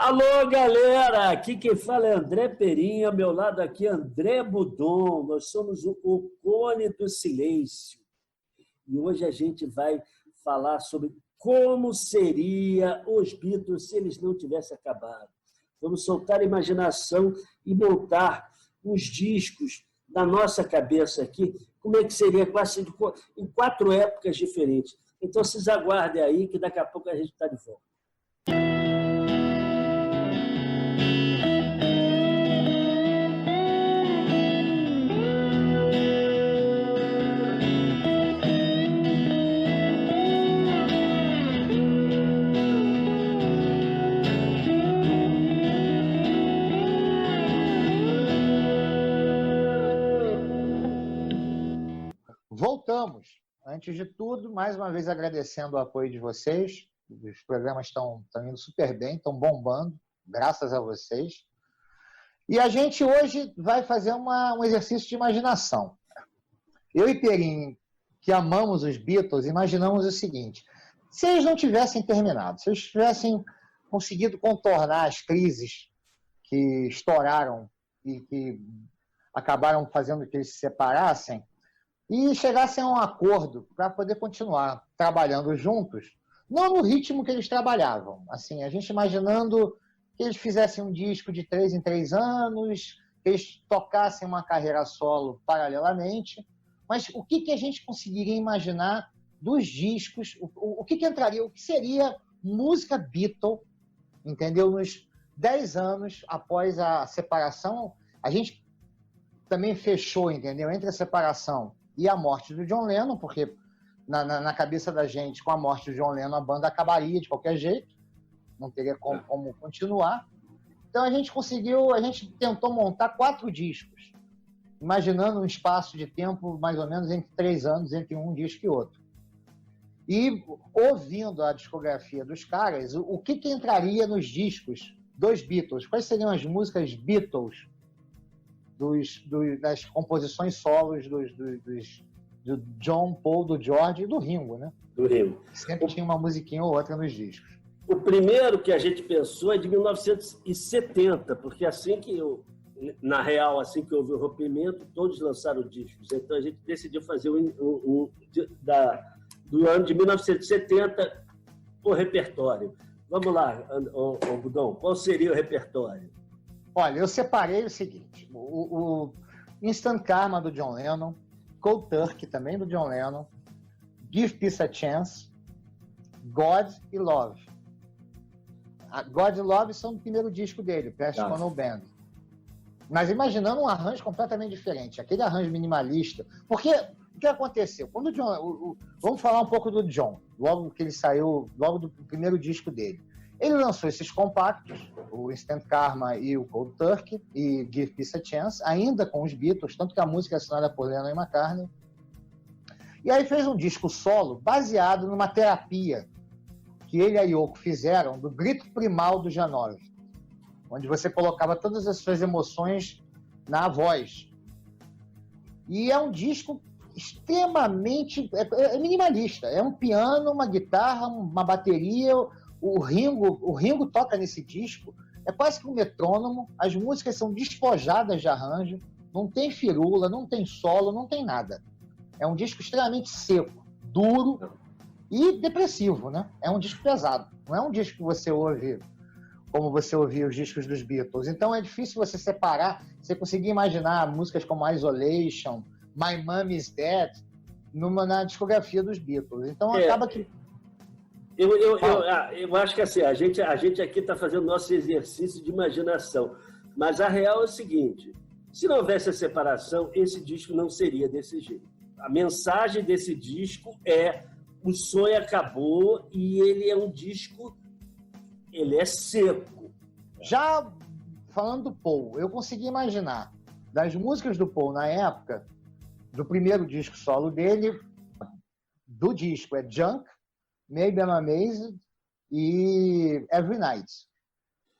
Alô, galera! Aqui quem fala é André Perim, ao meu lado aqui André Budon. Nós somos o Cone do Silêncio. E hoje a gente vai falar sobre como seria os Beatles se eles não tivessem acabado. Vamos soltar a imaginação e montar os discos da nossa cabeça aqui, como é que seria em 4 épocas diferentes. Então, vocês aguardem aí que daqui a pouco a gente está de volta. Voltamos. Antes de tudo, mais uma vez agradecendo o apoio de vocês. Os programas estão indo super bem, estão bombando, graças a vocês. E a gente hoje vai fazer um exercício de imaginação. Eu e Perim, que amamos os Beatles, imaginamos o seguinte: se eles não tivessem terminado, se eles tivessem conseguido contornar as crises que estouraram e que acabaram fazendo que eles se separassem, e chegassem a um acordo para poder continuar trabalhando juntos, não no ritmo que eles trabalhavam. Assim, a gente imaginando que eles fizessem um disco de 3 em 3 anos, que eles tocassem uma carreira solo paralelamente, mas o que a gente conseguiria imaginar dos discos, o que entraria, o que seria música Beatle, entendeu? Nos 10 anos após a separação, a gente também fechou, entendeu? Entre a separação e a morte do John Lennon, porque na cabeça da gente, com a morte do John Lennon, a banda acabaria de qualquer jeito, não teria como continuar. Então a gente tentou montar 4 discos, imaginando um espaço de tempo mais ou menos entre 3 anos, entre um disco e outro. E ouvindo a discografia dos caras, o que entraria nos discos dos Beatles? Quais seriam as músicas Beatles das composições solos do John, Paul, do George e do Ringo, né? Do Ringo. Sempre tinha uma musiquinha ou outra nos discos. O primeiro que a gente pensou é de 1970, porque na real, assim que houve o rompimento, todos lançaram discos. Então a gente decidiu fazer do ano de 1970 o repertório. Vamos lá, Budon, qual seria o repertório? Olha, eu separei o seguinte: o Instant Karma, do John Lennon, Cold Turkey, também do John Lennon, Give Peace a Chance, God e Love. God e Love são do primeiro disco dele, Plastic Ono Band. Mas imaginando um arranjo completamente diferente, aquele arranjo minimalista. Porque o que aconteceu? Quando o John, vamos falar um pouco do John, logo que ele saiu, logo do primeiro disco dele. Ele lançou esses compactos, o Instant Karma e o Cold Turkey, e Give Peace a Chance, ainda com os Beatles, tanto que a música é assinada por Lennon e McCartney. E aí fez um disco solo baseado numa terapia que ele e a Yoko fizeram do grito primal do Janov, onde você colocava todas as suas emoções na voz. E é um disco extremamente minimalista. É um piano, uma guitarra, uma bateria. O Ringo toca nesse disco, é quase que um metrônomo, as músicas são despojadas de arranjo, não tem firula, não tem solo, não tem nada. É um disco extremamente seco, duro e depressivo, né? É um disco pesado, não é um disco que você ouve como você ouvia os discos dos Beatles. Então é difícil você separar, você conseguir imaginar músicas como Isolation, My Mom Is Dead, na discografia dos Beatles. Então acaba que... Eu acho que assim, a gente aqui está fazendo nosso exercício de imaginação, mas a real é o seguinte: se não houvesse a separação, esse disco não seria desse jeito. A mensagem desse disco é: o sonho acabou, e ele é um disco, ele é seco. Já falando do Paul, eu consegui imaginar das músicas do Paul na época, do primeiro disco solo dele, do disco é Junk, Maybe I'm Amazed e Every Night.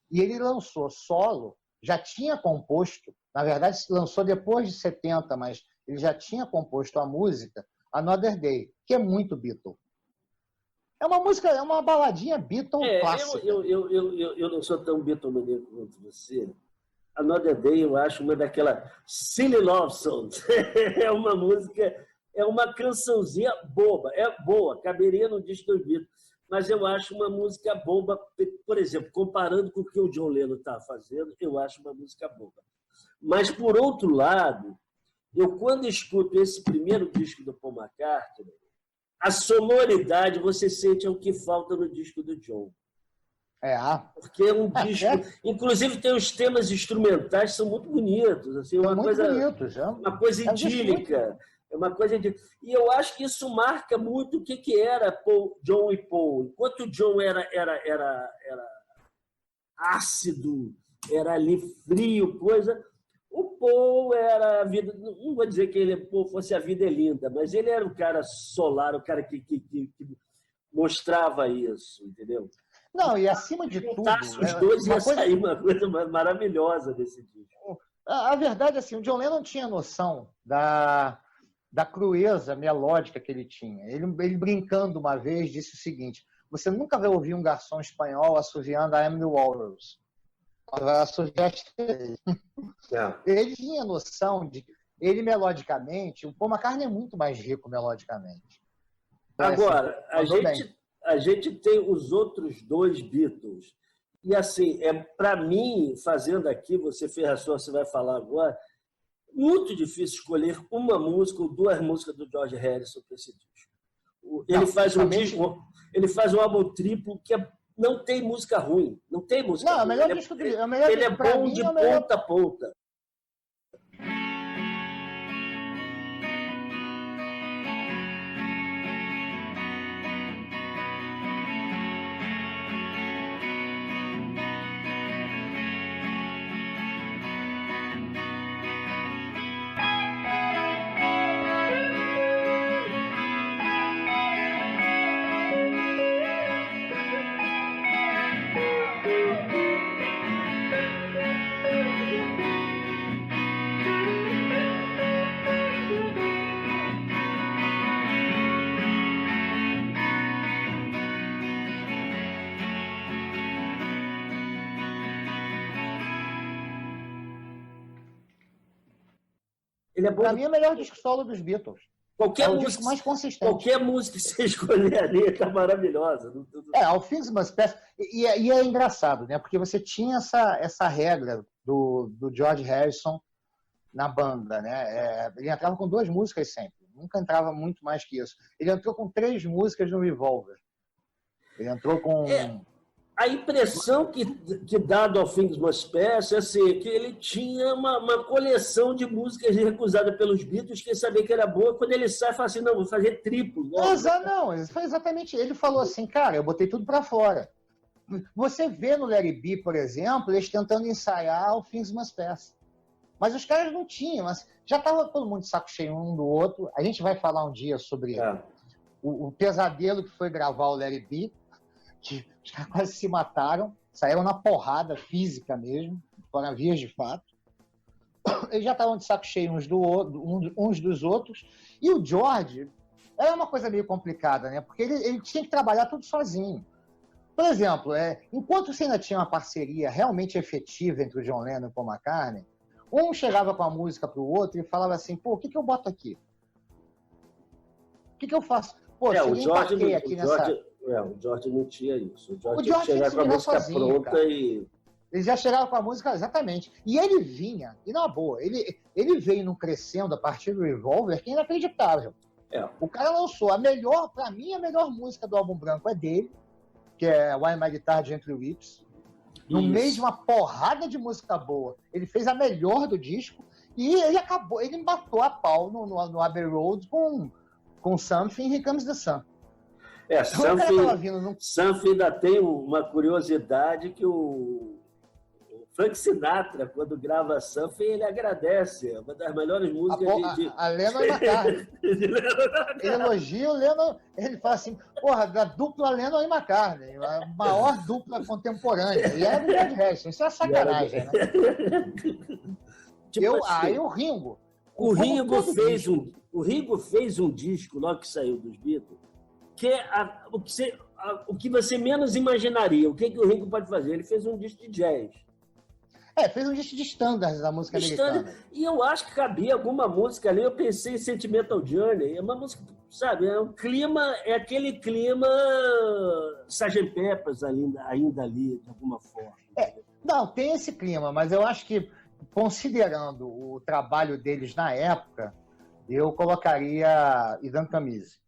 E ele lançou solo, já tinha composto, na verdade lançou depois de 70, mas ele já tinha composto a música Another Day, que é muito Beatle. É uma música, é uma baladinha Beatle clássica. Eu não sou tão Beatlemaníaco quanto você. Another Day eu acho uma daquela silly love songs. É uma música, é uma cançãozinha boba. É boa, caberia no disco dos Beatles. Mas eu acho uma música boba, por exemplo, comparando com o que o John Lennon está fazendo, eu acho uma música boba. Mas, por outro lado, eu quando escuto esse primeiro disco do Paul McCartney, a sonoridade você sente é o que falta no disco do John. Porque é um disco... Inclusive, tem os temas instrumentais que são muito bonitos. Assim, uma coisa idílica. É uma coisa E eu acho que isso marca muito o que era John e Paul. Enquanto o John era ácido, era ali frio, coisa... O Paul era a vida... Não vou dizer que ele fosse a vida é linda, mas ele era o cara solar, o cara que mostrava isso, entendeu? Não, e acima de tudo... Os dois ia sair uma coisa maravilhosa desse disco. A verdade, assim, o John Lennon tinha noção da crueza melódica que ele tinha. Ele brincando uma vez, disse o seguinte: você nunca vai ouvir um garçom espanhol assoviando a I'm the Walrus. Vai assoviar Ele tinha noção de... Ele, melodicamente... O Paul McCartney é muito mais rico melodicamente. Agora, a gente tem os outros dois Beatles. E, assim, para mim, fazendo aqui, você fez a sua, você vai falar agora, muito difícil escolher uma música ou duas músicas do George Harrison para esse disco. Ele faz um álbum triplo que não tem música ruim. Não tem música ruim. É o melhor disco dele. Ele é bom de ponta a ponta. Para mim, é o melhor disco solo dos Beatles. O disco mais consistente. Qualquer música que você escolher ali está maravilhosa. All Things Must Pass. E é engraçado, né? Porque você tinha essa regra do George Harrison na banda, né? Ele entrava com 2 músicas sempre. Nunca entrava muito mais que isso. Ele entrou com 3 músicas no Revolver. Ele entrou com... A impressão que dá do All Things Must Pass é assim, que ele tinha uma coleção de músicas recusadas pelos Beatles, que ele sabia que era boa, quando ele sai, fala assim, não, vou fazer triplo. Foi exatamente. Ele falou assim, cara, eu botei tudo para fora. Você vê no Let It Be, por exemplo, eles tentando ensaiar All Things Must Pass. Mas os caras não tinham, mas já estava todo mundo de saco cheio um do outro. A gente vai falar um dia sobre o pesadelo que foi gravar o Let It Be, que os caras quase se mataram, saíram na porrada física mesmo, foram vias de fato. Eles já estavam de saco cheio uns dos outros. E o George era uma coisa meio complicada, né? Porque ele tinha que trabalhar tudo sozinho. Por exemplo, enquanto você ainda tinha uma parceria realmente efetiva entre o John Lennon e o Paul McCartney, um chegava com a música para o outro e falava assim, pô, o que eu boto aqui? O que eu faço? Pô, se eu embarquei aqui nessa... O George não tinha isso. O George tinha que chegar com a música sozinho, pronta cara. e... Ele já chegava com a música, exatamente. E ele vinha, e na boa, ele veio num crescendo a partir do Revolver que é inacreditável. O cara lançou para mim, a melhor música do álbum branco é dele, que é Why My Guitar Gently Weeps. No meio de uma porrada de música boa, ele fez a melhor do disco e ele embatou a pau no Abbey Road com Something Here Comes the Sun. Something ainda tem uma curiosidade que o Frank Sinatra, quando grava Something, ele agradece. É uma das melhores músicas a Lennon e McCartney. Ele elogia o Lennon, ele fala assim, porra, da dupla Lennon e McCartney, a maior dupla contemporânea. E era o George Harrison, isso é sacanagem, né? Aí o Ringo. O Ringo fez um disco, logo que saiu dos Beatles, que é o que você menos imaginaria. O que o Ringo pode fazer? Ele fez um disco de jazz. Fez um disco de standards da música americana. E eu acho que cabia alguma música ali. Eu pensei em Sentimental Journey. É uma música, sabe? É aquele clima Sgt. Pepper's ainda ali, de alguma forma. Não, tem esse clima, mas eu acho que, considerando o trabalho deles na época, eu colocaria Ivan Camise.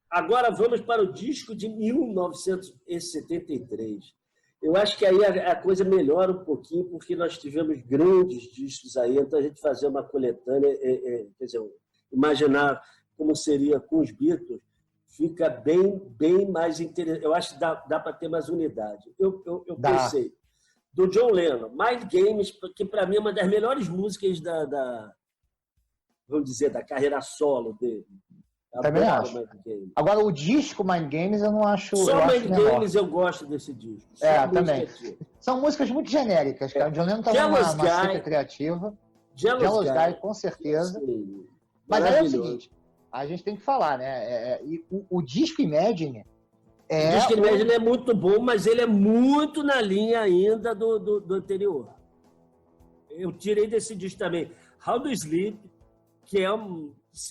Agora vamos para o disco de 1973. Eu acho que aí a coisa melhora um pouquinho, porque nós tivemos grandes discos aí, então a gente fazer uma coletânea, quer dizer, imaginar como seria com os Beatles, fica bem mais interessante. Eu acho que dá para ter mais unidade. Eu pensei, do John Lennon, Mind Games, que para mim é uma das melhores músicas vamos dizer, da carreira solo dele. Também acho. Agora, o disco Mind Games eu não acho. Só Mind Games eu gosto desse disco. Também. São músicas muito genéricas, cara. O John Lennon está numa seca criativa. Jealous Guy, com certeza. Sim. Mas aí é o seguinte, a gente tem que falar, né? O disco Imagine. O disco Imagine é muito bom, mas ele é muito na linha ainda do anterior. Eu tirei desse disco também How to Sleep, que é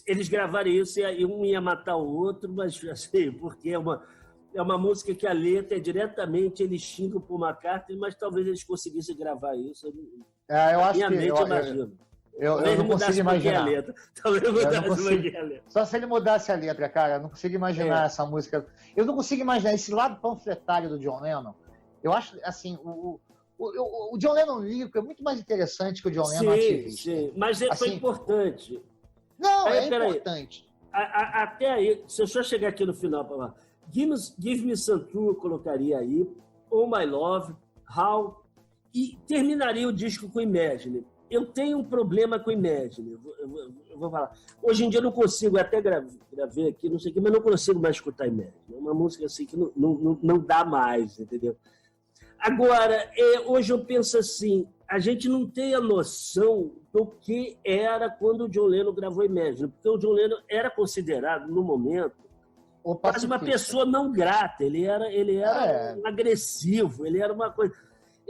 eles gravaram isso e um ia matar o outro, mas assim, porque é uma música que a letra é diretamente, eles xingam por uma carta, mas talvez eles conseguissem gravar isso. Eu acho que imagino. Eu não consigo imaginar. Talvez mudasse a letra. Só se ele mudasse a letra, cara. Eu não consigo imaginar essa música. Eu não consigo imaginar esse lado panfletário do John Lennon. Eu acho, assim, o John Lennon lírico é muito mais interessante que o John Lennon ativista. Sim, mas foi assim, importante. Não, é importante. Até aí, se eu só chegar aqui no final para lá, Give Me Some True eu colocaria aí, Oh My Love, How, e terminaria o disco com Imagine. Eu tenho um problema com Imagine, eu vou falar. Hoje em dia eu não consigo, até gravei aqui, não sei o que, mas não consigo mais escutar Imagine. É uma música assim que não dá mais, entendeu? Agora, hoje eu penso assim, a gente não tem a noção do que era quando o John Lennon gravou Imagine, porque o John Lennon era considerado, no momento, quase uma pessoa não grata, ele era agressivo, ele era uma coisa...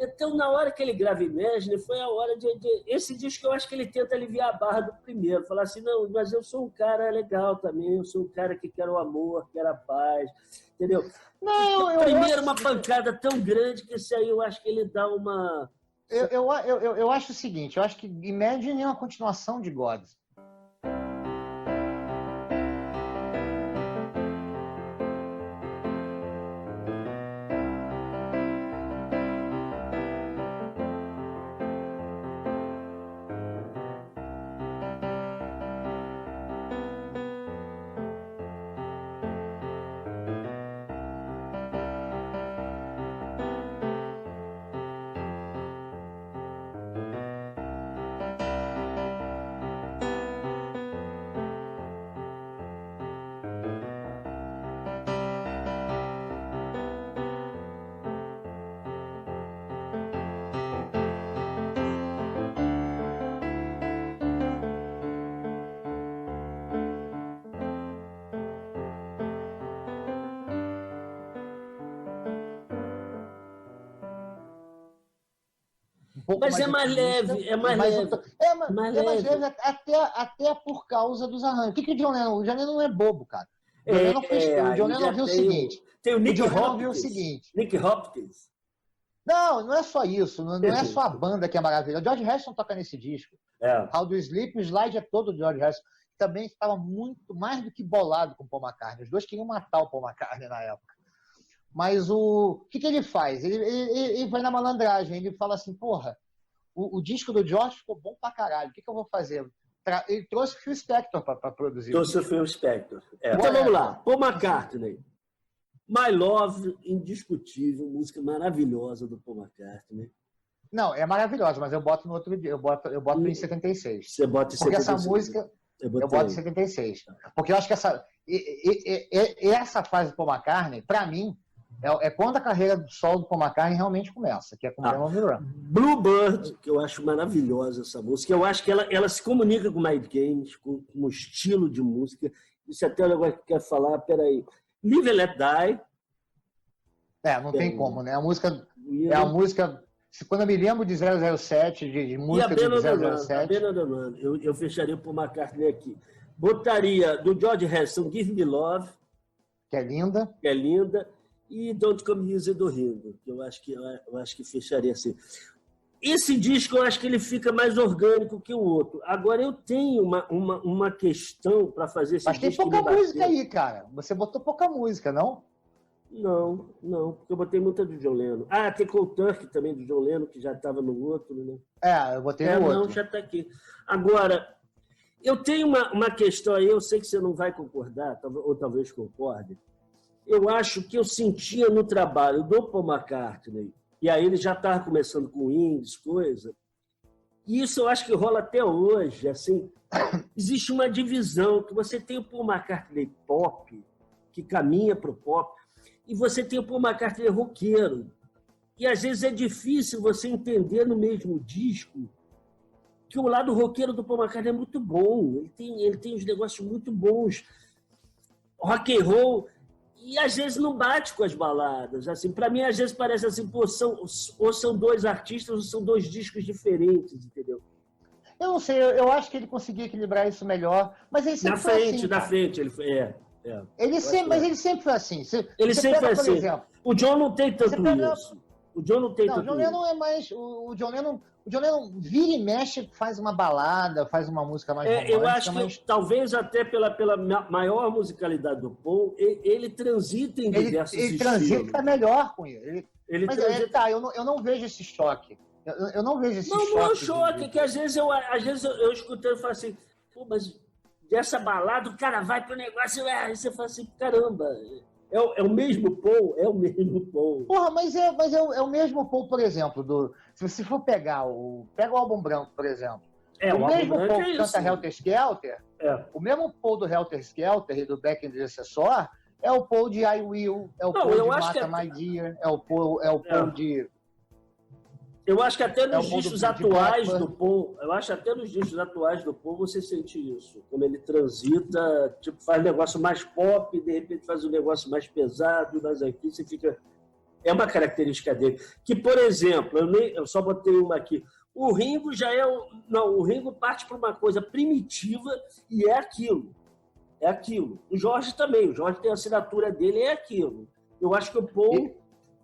Então, na hora que ele grava Imagine, foi a hora de... Esse disco eu acho que ele tenta aliviar a barra do primeiro, falar assim, não, mas eu sou um cara legal também, eu sou um cara que quer o amor, quer a paz, entendeu? Não, primeiro uma pancada tão grande que isso aí eu acho que ele dá uma... Eu acho o seguinte, eu acho que Imagine é uma continuação de Gods. Mas é mais leve, é mais leve. É mais leve até por causa dos arranjos. O que o John Lennon? O John Lennon não é bobo, cara. O John Lennon viu o seguinte. Tem o Nick Hopkins. Nick Hopkins. Não é só isso. Não é só a banda que é maravilhosa. George Harrison toca nesse disco. How Do You Sleep, o slide é todo do George Harrison. Também estava muito mais do que bolado com o Paul McCartney. Os dois queriam matar o Paul McCartney na época. Mas o que ele faz? Ele vai na malandragem. Ele fala assim, porra, o disco do George ficou bom pra caralho. O que eu vou fazer? Ele trouxe o Phil Spector para produzir. Trouxe o Phil Spector. Então vamos lá. Paul McCartney. My Love, indiscutível, música maravilhosa do Paul McCartney. Não, é maravilhosa, mas eu boto no outro dia. Eu boto em 76. Você bota em 76. Porque essa música eu boto em 76. Porque eu acho que essa fase do Paul McCartney, para mim, é quando a carreira do solo do Paul McCartney realmente começa, que é com Diamond Run. Bluebird, que eu acho maravilhosa essa música. Eu acho que ela se comunica com Mind Games, com um estilo de música. Isso até é um negócio que eu quero falar. Peraí. Live and Let Die. Não tem como, né? A música é a música... Quando eu me lembro de 007, de música de 007... Eu fecharia por McCartney aqui. Botaria do George Harrison, Give Me Love. Que é linda. E Don't Come Easy do Ringo, que eu acho que fecharia assim. Esse disco eu acho que ele fica mais orgânico que o outro. Agora eu tenho uma questão para fazer esse disco. Mas tem pouca música aí, cara. Você botou pouca música, não? Não, porque eu botei muita do John Lennon. Tem Cold Turkey também do John Lennon, que já estava no outro, né? Eu botei no outro. Não, já está aqui. Agora, eu tenho uma questão aí, eu sei que você não vai concordar, ou talvez concorde. Eu acho que eu sentia no trabalho do Paul McCartney, e aí ele já estava começando com Wings, coisa, e isso eu acho que rola até hoje, assim, existe uma divisão, que você tem o Paul McCartney pop, que caminha para o pop, e você tem o Paul McCartney roqueiro, e às vezes é difícil você entender no mesmo disco que o lado roqueiro do Paul McCartney é muito bom, ele tem uns negócios muito bons, rock and roll, e às vezes não bate com as baladas. Assim, para mim, às vezes parece assim, ou são dois artistas ou são dois discos diferentes, entendeu? Eu não sei, eu acho que ele conseguia equilibrar isso melhor, mas ele sempre foi assim. Na frente, ele foi. Ele sempre foi assim. Ele sempre foi assim. Exemplo, o John não tem tanto isso. O John não tem tanto isso. O John Lennon é mais... O John Lennon vira e mexe, faz uma balada, faz uma música mais romântica. Eu acho que talvez até pela maior musicalidade do Paul, ele transita em diversos estilos. Ele transita melhor com ele. Eu não vejo esse choque. Eu não vejo esse choque. Não é um choque, que às vezes eu escutei e falo assim, pô, mas dessa balada o cara vai pro negócio e você fala assim, caramba... É o mesmo Paul? É o mesmo Paul. Porra, mas é o mesmo Paul, por exemplo, se você for pega o álbum branco, por exemplo. O mesmo Paul que canta Helter Skelter, o mesmo Paul do Helter Skelter e do Back in the Accessor é o Paul de I Will, é o Paul de Mata My Dear, é o Paul de... Eu acho que até nos discos atuais do Paul, você sente isso. Como ele transita, tipo, faz um negócio mais pop, de repente faz um negócio mais pesado, mas aqui você fica... É uma característica dele. Que, por exemplo, eu só botei uma aqui. O Ringo já é... o Ringo parte para uma coisa primitiva e é aquilo. É aquilo. O Jorge também. O Jorge tem a assinatura dele, é aquilo. Eu acho que o Paul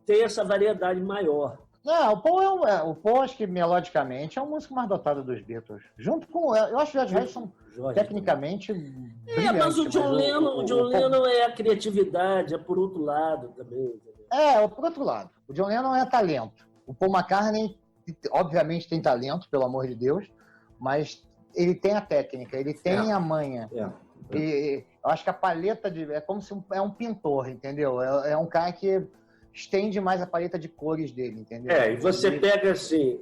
tem essa variedade maior. Não, o Paul, acho que melodicamente é o músico mais dotado dos Beatles. Junto com... Eu acho que o George Harrison, tecnicamente, brilhante. Mas o John Lennon é a criatividade, é por outro lado também. Por outro lado. O John Lennon é talento. O Paul McCartney, obviamente, tem talento, pelo amor de Deus, mas ele tem a técnica, ele tem a manha. Eu acho que a paleta é como se é um pintor, entendeu? É um cara que estende mais a paleta de cores dele, entendeu? E você pega assim,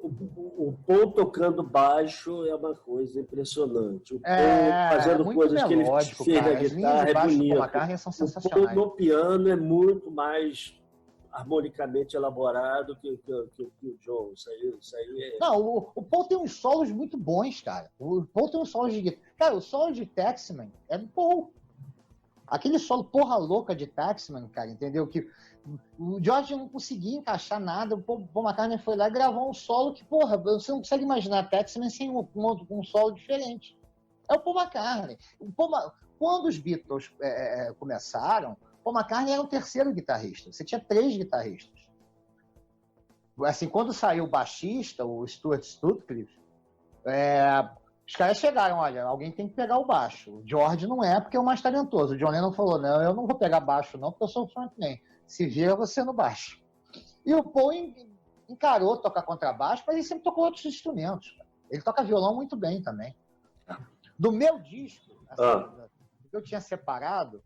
o Paul tocando baixo é uma coisa impressionante. O Paul fazendo coisas que ele fez na guitarra é bonito. O Paul no piano é muito mais harmonicamente elaborado que o John. Isso aí é... Não, o Paul tem uns solos muito bons, cara. O Paul tem uns solos de guitarra. Cara, o solo de Taxman é do Paul. Aquele solo porra louca de Taxman, cara, entendeu? Que o George não conseguia encaixar nada, o Paul McCartney foi lá e gravou um solo que, porra, você não consegue imaginar Taxman sem um solo diferente. É o Paul McCartney. Quando os Beatles começaram, Paul McCartney era o terceiro guitarrista. Você tinha 3 guitarristas. Assim, quando saiu o baixista, o Stuart Sutcliffe, os caras chegaram, olha, alguém tem que pegar o baixo. O George não é, porque é o mais talentoso. O John Lennon falou, não, eu não vou pegar baixo não, porque eu sou o frontman. Se vira você no baixo. E o Paul encarou tocar contrabaixo, mas ele sempre tocou outros instrumentos. Ele toca violão muito bem também. Do meu disco, que eu tinha separado,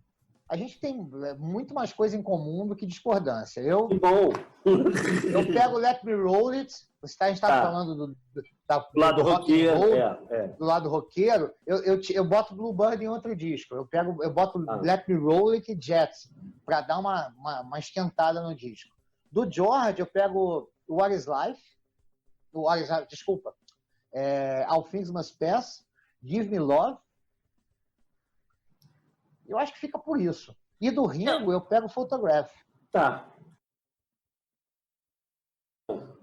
a gente tem muito mais coisa em comum do que discordância. Que bom! Eu pego Let Me Roll It, a gente estava falando do lado roqueiro. Do lado roqueiro, eu boto Bluebird em outro disco. Eu boto Let Me Roll It e Jets. para dar uma esquentada no disco. Do George, eu pego What is Life, desculpa, All Things Must Pass, Give Me Love. Eu acho que fica por isso. E do Ringo, eu pego Photograph. Tá.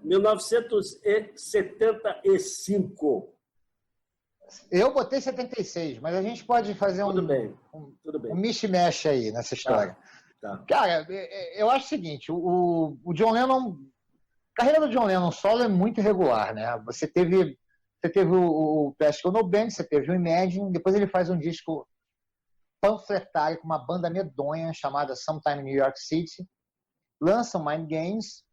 1975. Eu botei 76, mas a gente pode fazer Tudo um bem. um mexe aí nessa história. Tá. Cara, eu acho o seguinte, o John Lennon, a carreira do John Lennon solo é muito irregular, né? Você teve o Plastic Ono Band, você teve o Imagine, depois ele faz um disco panfletário com uma banda medonha chamada Sometime in New York City, lança o Mind Games,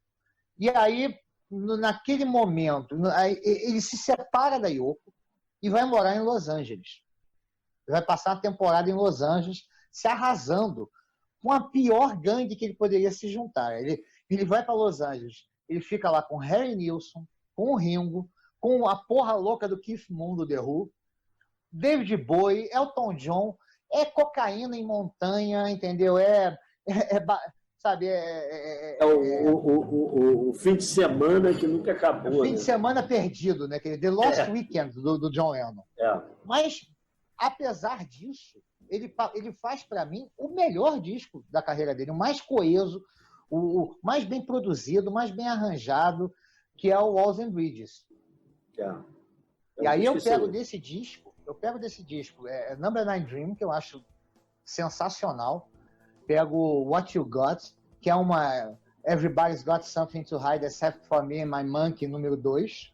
e aí, naquele momento, ele se separa da Yoko e vai morar em Los Angeles. Ele vai passar uma temporada em Los Angeles, se arrasando com a pior gangue que ele poderia se juntar. Ele vai para Los Angeles, ele fica lá com Harry Nilsson, com o Ringo, com a porra louca do Keith Moon do The Who, David Bowie, Elton John, é cocaína em montanha, entendeu? Sabe, o fim de semana que nunca acabou. O fim de semana perdido, né? The Lost Weekend do John Lennon. Mas, apesar disso, ele faz, para mim, o melhor disco da carreira dele, o mais coeso, o mais bem produzido, o mais bem arranjado, que é o Walls and Bridges. E aí eu pego desse disco, Number 9 Dream, que eu acho sensacional. Pego What You Got, que é uma Everybody's Got Something to Hide Except for Me and My Monkey, número 2.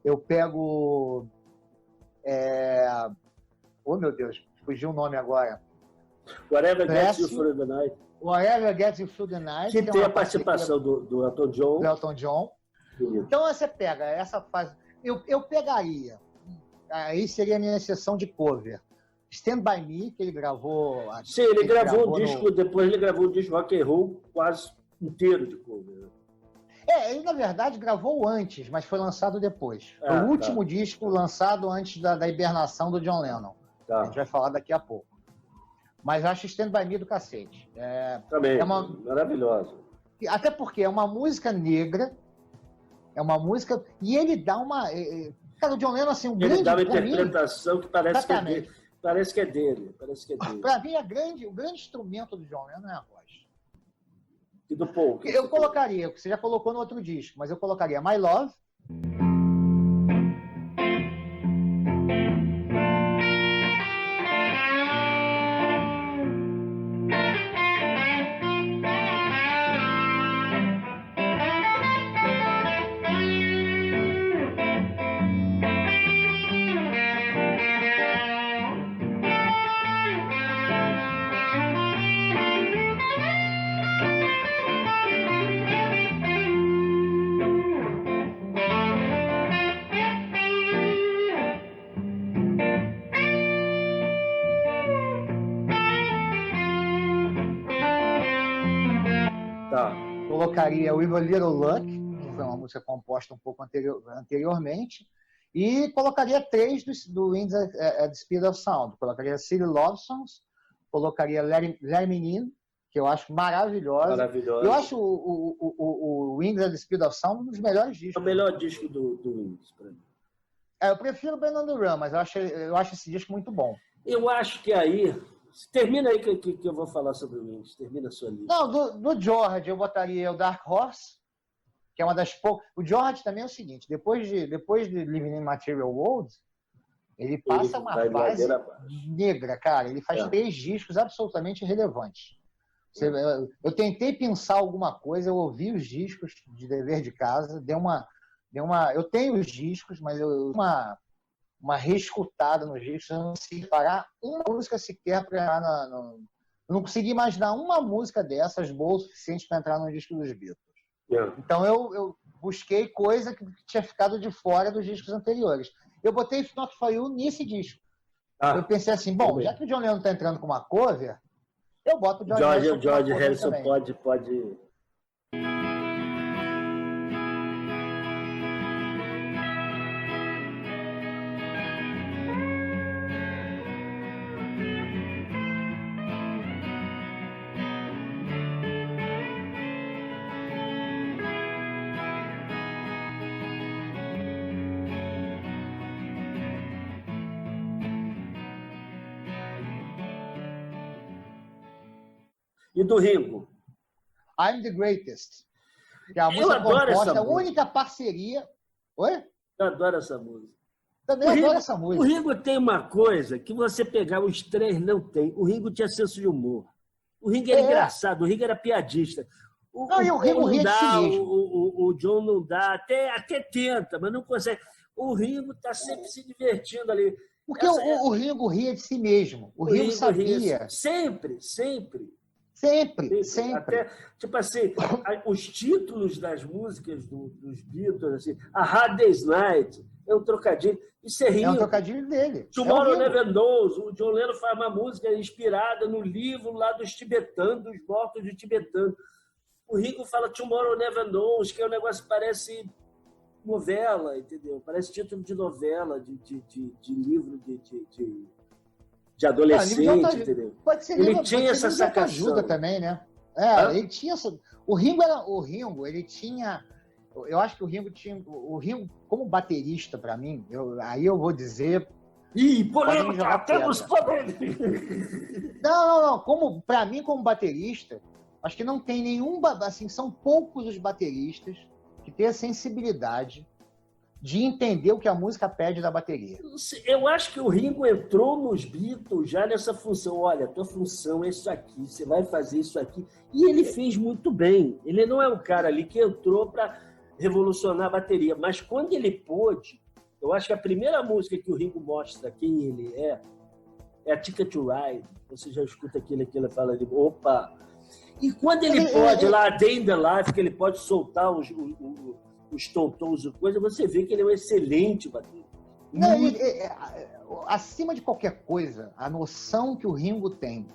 Eu pego... Oh, meu Deus, fugiu o nome agora. Whatever Gets You Through the Night. Whatever Gets You Through the Night. Que tem a participação do Elton John. Do Elton John. Bonito. Então você pega essa fase... Eu pegaria... Aí seria a minha sessão de cover. Stand By Me, que ele gravou... Sim, ele gravou um disco, depois ele gravou um disco rock and roll quase inteiro de cover. Ele, na verdade, gravou antes, mas foi lançado depois. Foi o último disco lançado antes da hibernação do John Lennon. A gente vai falar daqui a pouco. Mas eu acho Stand By Me do cacete. Também, maravilhosa. Até porque é uma música negra, é uma música... E ele dá uma... Cara, o John Lennon, assim, ele dá uma interpretação que parece que é dele. Parece que é dele. Para mim, o grande instrumento do John Lennon é a voz. E do Paul? Eu colocaria, você já colocou no outro disco, mas eu colocaria My Love. Colocaria With a Little Luck, que foi uma música composta um pouco anteriormente, e colocaria 3 do Winds at the Speed of Sound. Colocaria City Love Songs, colocaria Let Me In, que eu acho maravilhosa. Eu acho o Winds at the Speed of Sound um dos melhores discos. É o melhor disco do Winds, para mim. Eu prefiro Ben on the Run, mas eu acho esse disco muito bom. Eu acho que aí... Termina aí que eu vou falar sobre o Winds. Termina a sua lista. Não, do George eu botaria o Dark Horse, que é uma das poucas... O George também é o seguinte, depois de Living in Material World, ele passa uma fase negra, cara. Ele faz 3 discos absolutamente relevantes. Eu tentei pensar alguma coisa, eu ouvi os discos de Dever de Casa, eu tenho os discos, mas uma reescutada nos discos, eu não consegui parar uma música sequer para entrar eu não consegui imaginar uma música dessas boa o suficiente para entrar no disco dos Beatles. Então eu busquei coisa que tinha ficado de fora dos discos anteriores. Eu botei If Not For You nesse disco. Eu pensei assim, bom, já que o John Lennon está entrando com uma cover, eu boto o George Harrison pode... E do Ringo? I'm the Greatest. Que é a Eu música adoro composta, essa a música. única parceria... Oi? Eu adoro essa música. Também adoro essa O música. Ringo tem uma coisa que você pegar os três não tem. O Ringo tinha senso de humor. O Ringo era engraçado, o Ringo era piadista. Não, e o Ringo ria de si mesmo. O John não dá, até tenta, mas não consegue. O Ringo está sempre se divertindo ali. Porque o Ringo ria de si mesmo. O Ringo sabia. Sempre. Sempre. Até, tipo assim, os títulos das músicas dos Beatles, assim, a Hard Day's Night, é um trocadilho. Isso é Ringo. É um trocadilho dele. Tomorrow Never Knows. O John Lennon faz uma música inspirada no livro lá dos tibetanos, dos mortos de tibetanos. O Ringo fala Tomorrow Never Knows, que é um negócio que parece novela, entendeu? Parece título de novela, de livro de adolescente, entendeu? Pode ser ele tinha essa sacação. Ajuda também, né? Ele tinha essa... O Ringo, ele tinha... Eu acho que o Ringo, como baterista, para mim, aí eu vou dizer... polêmica! Temos polêmica! Não. Para mim, como baterista, acho que não tem nenhum... Assim, são poucos os bateristas que têm a sensibilidade de entender o que a música pede da bateria. Eu acho que o Ringo entrou nos Beatles já nessa função. Olha, tua função é isso aqui, você vai fazer isso aqui. E ele fez muito bem. Ele não é um cara ali que entrou para revolucionar a bateria, mas quando ele pôde, eu acho que a primeira música que o Ringo mostra quem ele é a Ticket to Ride. Você já escuta aquilo que ele fala de opa. E quando ele pode, lá, Day in the Life, que ele pode soltar os tontons e coisa, você vê que ele é um excelente baterista. Acima de qualquer coisa, a noção que o Ringo tem,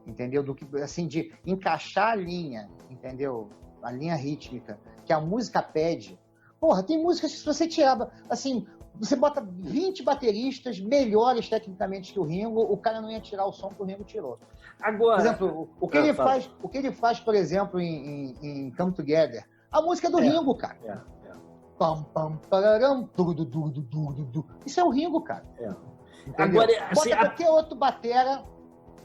entendeu? Do que, assim, de encaixar a linha, entendeu? A linha rítmica, que a música pede. Porra, tem músicas que se você tirar, assim, você bota 20 bateristas melhores tecnicamente que o Ringo, o cara não ia tirar o som que o Ringo tirou. Agora, por exemplo, o que ele faz, por exemplo, em Come Together, a música é do Ringo, cara. Pam, pam, pararam, isso é o Ringo, cara. Agora, assim, bota qualquer outro batera.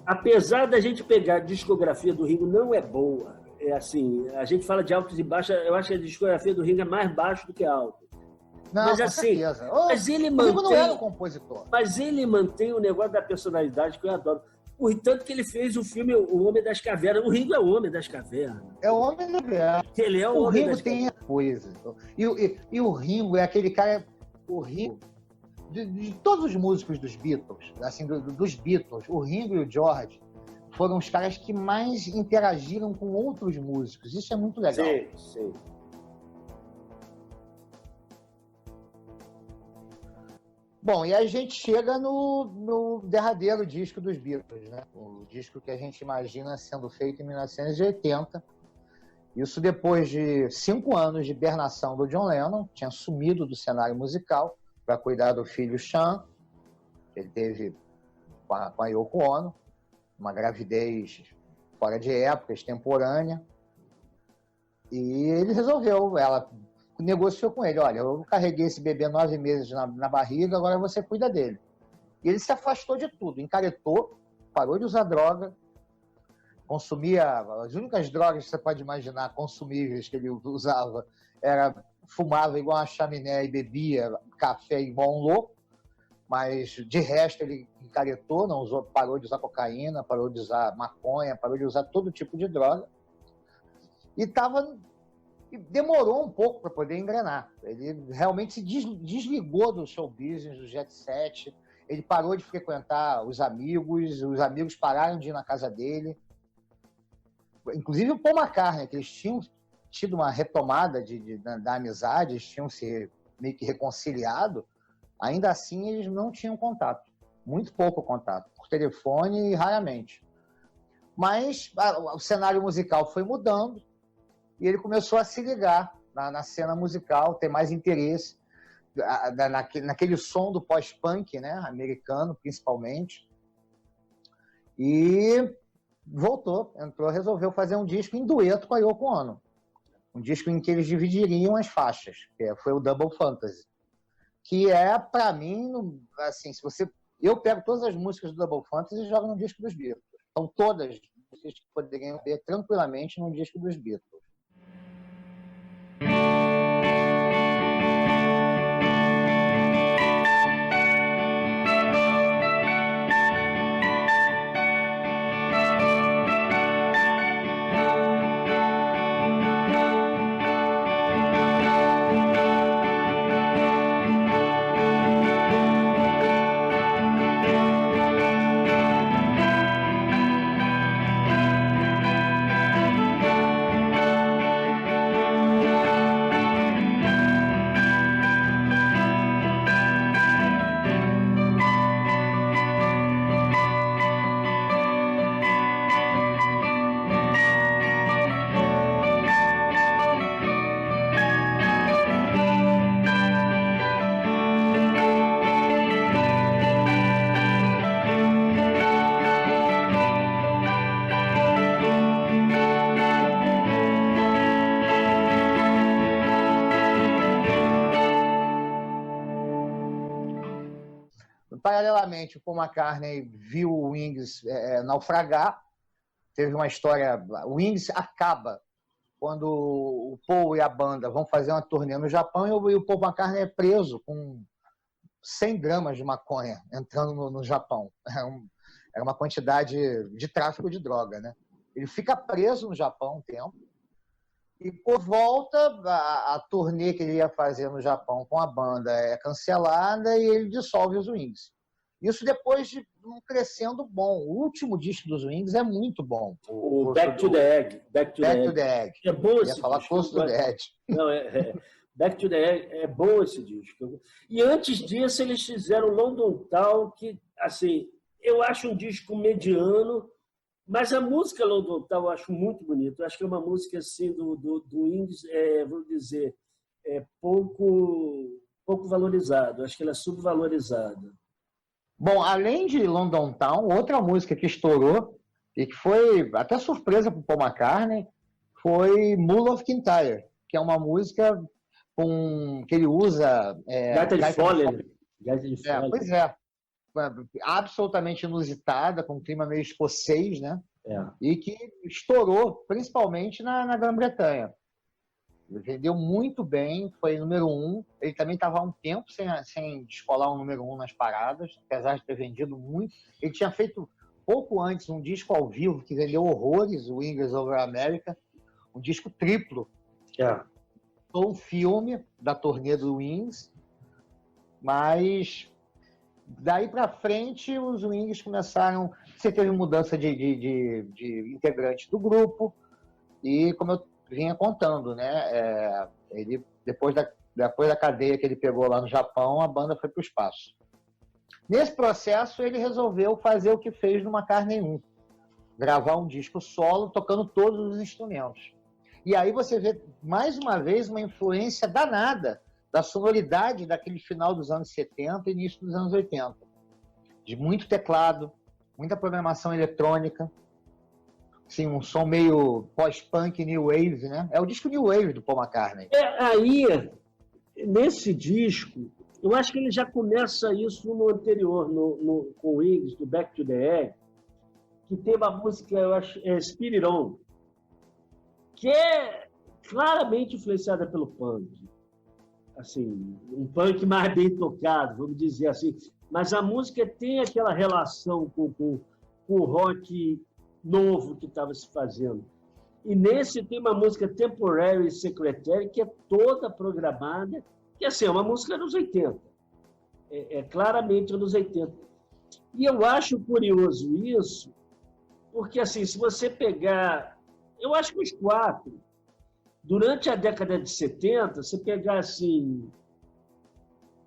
Apesar da gente pegar a discografia do Ringo, não é boa. É assim, a gente fala de altos e baixos, eu acho que a discografia do Ringo é mais baixo do que alto. Não, mas com assim, certeza. Mas ele o Ringo não era um compositor. Mas ele mantém o negócio da personalidade que eu adoro. Tanto que ele fez o filme O Homem das Cavernas. O Ringo é o Homem das Cavernas. É o Homem das Cavernas. Ele é o Homem das Cavernas. O Ringo tem a coisa. E o Ringo é aquele cara... O Ringo... De todos os músicos dos Beatles, assim, dos Beatles, o Ringo e o George foram os caras que mais interagiram com outros músicos. Isso é muito legal. Sim. Bom, e a gente chega no derradeiro disco dos Beatles, né? O disco que a gente imagina sendo feito em 1980. Isso depois de 5 anos de hibernação do John Lennon, tinha sumido do cenário musical para cuidar do filho Sean, que ele teve com a Yoko Ono, uma gravidez fora de época, extemporânea. E ele resolveu, ela negociou com ele, olha, eu carreguei esse bebê 9 meses na barriga, agora você cuida dele. E ele se afastou de tudo, encaretou, parou de usar droga, consumia, as únicas drogas que você pode imaginar consumíveis que ele usava, fumava igual uma chaminé e bebia café igual um louco, mas de resto ele encaretou, parou de usar cocaína, parou de usar maconha, parou de usar todo tipo de droga. E demorou um pouco para poder engrenar. Ele realmente se desligou do show business, do jet set. Ele parou de frequentar os amigos pararam de ir na casa dele. Inclusive o Paul McCartney, que eles tinham tido uma retomada da amizade, eles tinham se meio que reconciliado, ainda assim eles não tinham contato. Muito pouco contato, por telefone e raramente. Mas o cenário musical foi mudando, e ele começou a se ligar na cena musical, ter mais interesse naquele som do pós-punk, né, americano, principalmente. E resolveu fazer um disco em dueto com a Yoko Ono. Um disco em que eles dividiriam as faixas, que foi o Double Fantasy. Que é, para mim, assim, eu pego todas as músicas do Double Fantasy e jogo no disco dos Beatles. Estão todas que poderiam ver tranquilamente num disco dos Beatles. Paralelamente, o Paul McCartney viu o Wings naufragar. Teve uma história... O Wings acaba quando o Paul e a banda vão fazer uma turnê no Japão e o Paul McCartney é preso com 100 gramas de maconha entrando no Japão. Era uma quantidade de tráfico de droga, né? Ele fica preso no Japão um tempo e, por volta, a turnê que ele ia fazer no Japão com a banda é cancelada e ele dissolve os Wings. Isso depois de um crescendo bom. O último disco dos Wings é muito bom. O Back to the Egg. Back to the Egg. É bom esse disco. Ia falar Close to the Edge. Não, Back to the Egg é bom esse disco. E antes disso, eles fizeram London Town, que, assim, eu acho um disco mediano, mas a música London Town eu acho muito bonita. Eu acho que é uma música, assim, do Wings, vamos dizer, pouco valorizada. Eu acho que ela é subvalorizada. Bom, além de London Town, outra música que estourou e que foi até surpresa para o Paul McCartney foi Mull of Kintyre, que é uma música que ele usa... Gaita de Foley. Pois é. Absolutamente inusitada, com um clima meio escocês, né? E que estourou principalmente na Grã-Bretanha. Vendeu muito bem, foi número 1. Ele também estava há um tempo sem descolar um número 1 nas paradas, apesar de ter vendido muito. Ele tinha feito pouco antes um disco ao vivo que vendeu horrores, o Wings Over America, um disco triplo. Foi um filme da turnê do Wings, mas daí para frente os Wings começaram... Você teve mudança de integrantes do grupo e, como eu vinha contando, né? Ele, depois da cadeia que ele pegou lá no Japão, a banda foi para o espaço. Nesse processo, ele resolveu fazer o que fez no McCartney 1, gravar um disco solo, tocando todos os instrumentos. E aí você vê, mais uma vez, uma influência danada da sonoridade daquele final dos anos 70 e início dos anos 80. De muito teclado, muita programação eletrônica, assim, um som meio pós-punk, new wave, né? É o disco new wave do Paul McCartney. Aí, nesse disco, eu acho que ele já começa isso no anterior, com o Wings, do Back to the Egg, que tem uma música, eu acho, Spirit On, que é claramente influenciada pelo punk. Assim, um punk mais bem tocado, vamos dizer assim. Mas a música tem aquela relação com o rock novo que estava se fazendo. E nesse tem uma música Temporary Secretary, que é toda programada, que assim, é uma música dos 80. É claramente anos 80. E eu acho curioso isso, porque assim, se você pegar... Eu acho que os quatro, durante a década de 70, você pegar assim,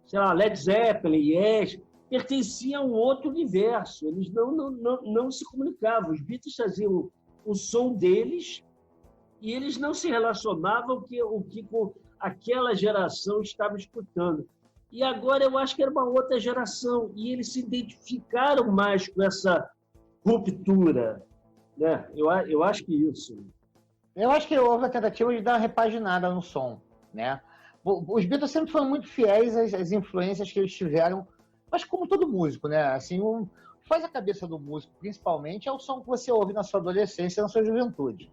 sei lá, Led Zeppelin, Yes, pertenciam a um outro universo. Eles não se comunicavam. Os Beatles faziam o som deles e eles não se relacionavam o que com aquela geração estava escutando. E agora eu acho que era uma outra geração e eles se identificaram mais com essa ruptura, né? Eu acho que isso. Eu acho que houve a tentativa de dar uma repaginada no som, né? Os Beatles sempre foram muito fiéis às influências que eles tiveram, mas como todo músico, né? Assim, faz a cabeça do músico, principalmente, é o som que você ouve na sua adolescência e na sua juventude.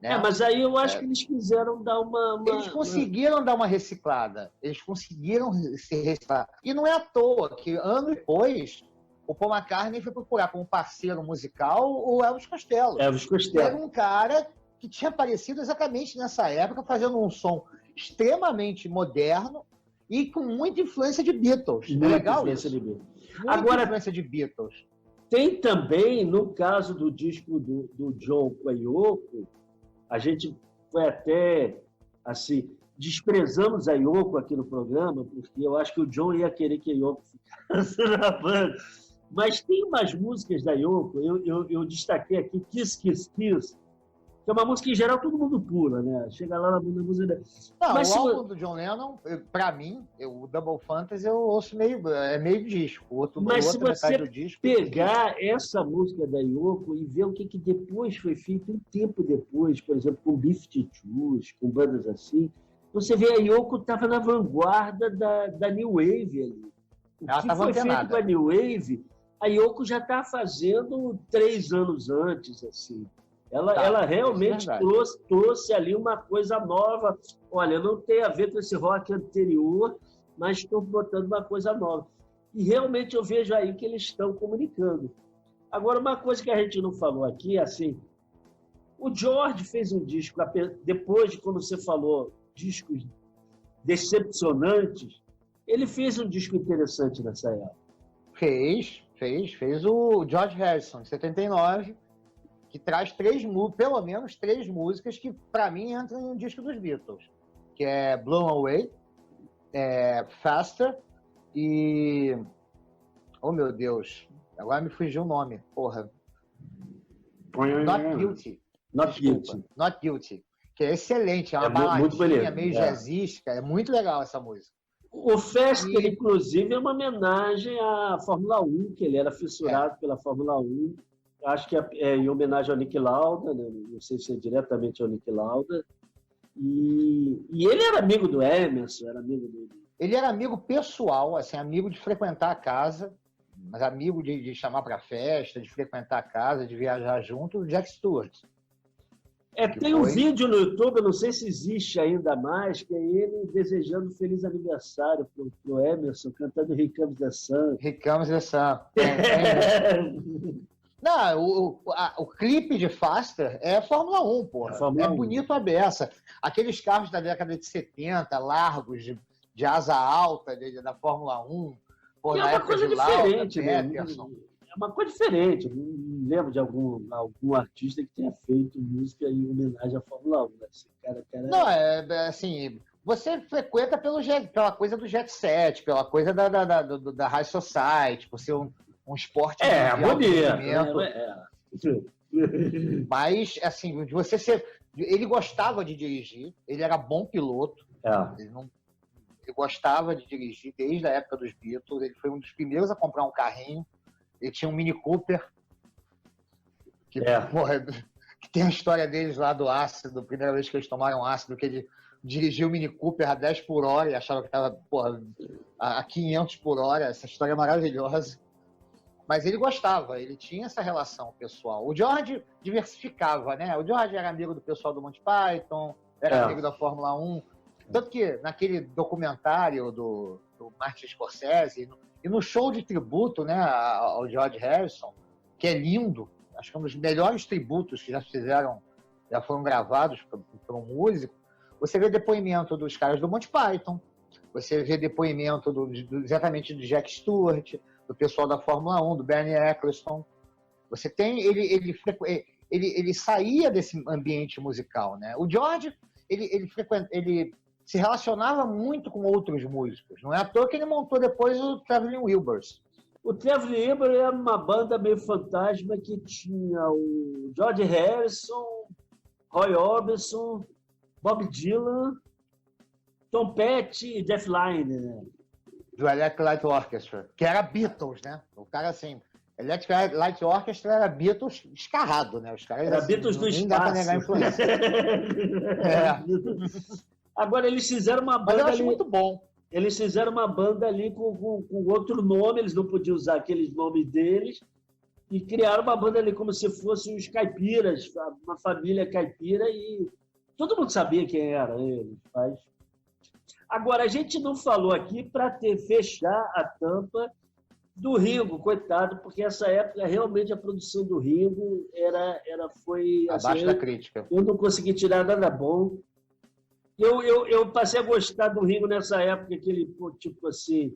Né? Mas aí eu acho que eles quiseram dar Eles conseguiram dar uma reciclada. Eles conseguiram se reciclar. E não é à toa que, anos depois, o Paul McCartney foi procurar como parceiro musical o Elvis Costello. Elvis Costello. Era um cara que tinha aparecido exatamente nessa época, fazendo um som extremamente moderno e com muita influência de Beatles. Muita legal influência isso? de Beatles. Muita influência de Beatles. Tem também, no caso do disco do John com a Yoko, a gente foi até, assim, desprezamos a Yoko aqui no programa, porque eu acho que o John ia querer que a Yoko ficasse na banda. Mas tem umas músicas da Yoko, eu destaquei aqui Kiss, Kiss, Kiss, que é uma música que, em geral, todo mundo pula, né? Chega lá na música dela. Não, mas o álbum do John Lennon, pra mim, o Double Fantasy, eu ouço meio disco. Mas se você pegar essa música da Yoko e ver o que depois foi feito, um tempo depois, por exemplo, com B-52s, com bandas assim, você vê a Yoko estava na vanguarda da New Wave ali. O que foi feito com a New Wave, a Yoko já está fazendo 3 anos antes, assim. Ela realmente trouxe ali uma coisa nova. Olha, não tem a ver com esse rock anterior, mas estou botando uma coisa nova. E realmente eu vejo aí que eles estão comunicando. Agora, uma coisa que a gente não falou aqui, assim, o George fez um disco, depois de, como você falou, discos decepcionantes, ele fez um disco interessante nessa época. Fez o George Harrison, em 79, que traz pelo menos três músicas que, para mim, entram no disco dos Beatles, que é Blown Away, Faster e... Oh, meu Deus, agora me fugiu o nome, porra. Not Guilty. Not Guilty, que é excelente, é uma baladinha meio jazzística, é muito legal essa música. O Faster, inclusive, é uma homenagem à Fórmula 1, que ele era fissurado pela Fórmula 1. Acho que é em homenagem ao Niki Lauda, né? Não sei se é diretamente ao Niki Lauda. E ele era amigo do Emerson, era amigo dele. Ele era amigo pessoal, assim, amigo de frequentar a casa, mas amigo de chamar para festa, de frequentar a casa, de viajar junto, o Jack Stewart. Tem um vídeo no YouTube, eu não sei se existe ainda mais, que é ele desejando feliz aniversário pro Emerson, cantando Here Comes the Sun. Here Comes the Sun. Não, o clipe de Faster é Fórmula 1, porra. É bonito a beça. Aqueles carros da década de 70, largos, de asa alta, da Fórmula 1. Porra, é uma coisa diferente, né? É uma coisa diferente. Não lembro de algum artista que tenha feito música em homenagem à Fórmula 1. Né? Esse cara... Não, assim... Você frequenta pela coisa do jet set, pela coisa da high society, por ser um esporte de bonito. Mas, assim, você ser... Ele gostava de dirigir, ele era bom piloto, ele gostava de dirigir desde a época dos Beatles, ele foi um dos primeiros a comprar um carrinho, ele tinha um Mini Cooper, que tem a história deles lá do ácido, a primeira vez que eles tomaram ácido, que ele dirigiu o Mini Cooper a 10 por hora e achava que estava a 500 por hora, essa história é maravilhosa. Mas ele gostava, ele tinha essa relação pessoal. O George diversificava, né? O George era amigo do pessoal do Monty Python, era amigo da Fórmula 1. Tanto que naquele documentário do Martin Scorsese, e no show de tributo, né, ao George Harrison, que é lindo, acho que é um dos melhores tributos que já foram gravados por um músico, você vê depoimento dos caras do Monty Python, você vê depoimento exatamente do Jack Stewart, do pessoal da Fórmula 1, do Bernie Ecclestone. Você tem... Ele saía desse ambiente musical, né? O George, ele se relacionava muito com outros músicos. Não é à toa que ele montou depois o Traveling Wilburys. O Traveling Wilburys era uma banda meio fantasma que tinha o George Harrison, Roy Orbison, Bob Dylan, Tom Petty e Jeff Lynne, né? Do Electric Light Orchestra, que era Beatles, né? O cara, assim, Electric Light Orchestra era Beatles escarrado, né? Os caras, era assim, Beatles do espaço. Nem dá pra negar a influência. Agora, eles fizeram uma banda. Mas eu acho muito bom. Eles fizeram uma banda ali com outro nome, eles não podiam usar aqueles nomes deles, e criaram uma banda ali como se fossem os caipiras, uma família caipira, e todo mundo sabia quem eram eles. Mas... Agora, a gente não falou aqui para fechar a tampa do Ringo, coitado, porque essa época realmente a produção do Ringo foi... Abaixo assim, da crítica. Eu não consegui tirar nada bom. Eu passei a gostar do Ringo nessa época que ele, tipo assim,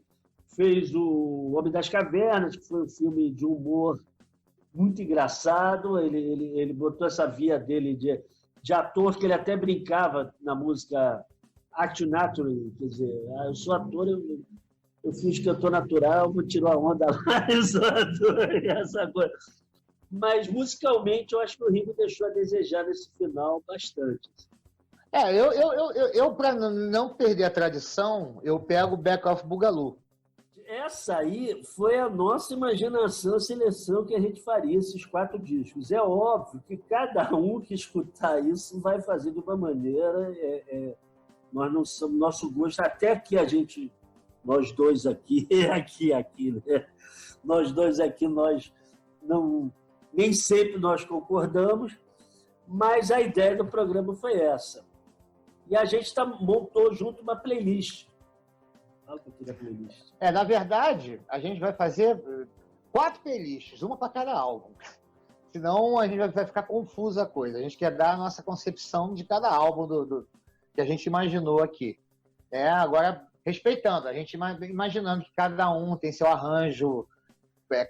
fez o Homem das Cavernas, que foi um filme de humor muito engraçado. Ele botou essa via dele de ator, que ele até brincava na música Act Naturally, quer dizer, eu sou ator, eu fiz cantor natural, vou tirar a onda lá, eu sou ator, essa coisa. Mas, musicalmente, eu acho que o Ringo deixou a desejar nesse final bastante. Eu para não perder a tradição, eu pego Back of Boogaloo. Essa aí foi a nossa imaginação, a seleção que a gente faria, esses 4 discos. É óbvio que cada um que escutar isso vai fazer de uma maneira... Nós não somos, nosso gosto, até que nós dois aqui, né? Nós dois aqui, nem sempre nós concordamos, mas a ideia do programa foi essa. E a gente montou junto uma playlist. Fala um pouquinho da playlist. Na verdade, a gente vai fazer 4 playlists, uma para cada álbum. Senão a gente vai ficar confusa a coisa. A gente quer dar a nossa concepção de cada álbum que a gente imaginou aqui. Agora, respeitando, a gente imaginando que cada um tem seu arranjo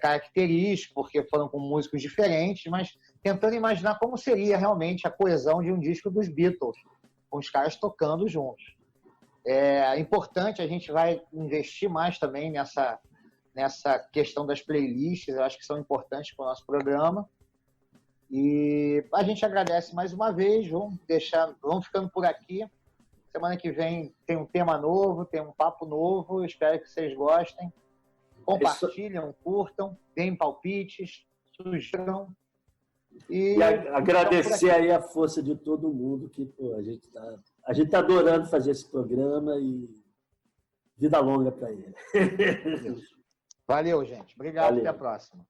característico, porque foram com músicos diferentes, mas tentando imaginar como seria realmente a coesão de um disco dos Beatles, com os caras tocando juntos. É importante, a gente vai investir mais também nessa questão das playlists, eu acho que são importantes para o nosso programa. E a gente agradece mais uma vez, vamos ficando por aqui. Semana que vem tem um tema novo, tem um papo novo, espero que vocês gostem. Compartilham, curtam, deem palpites, sugiram. E agradecer aí a força de todo mundo, que a gente tá adorando fazer esse programa e vida longa para ele. Valeu, gente. Obrigado, até a próxima.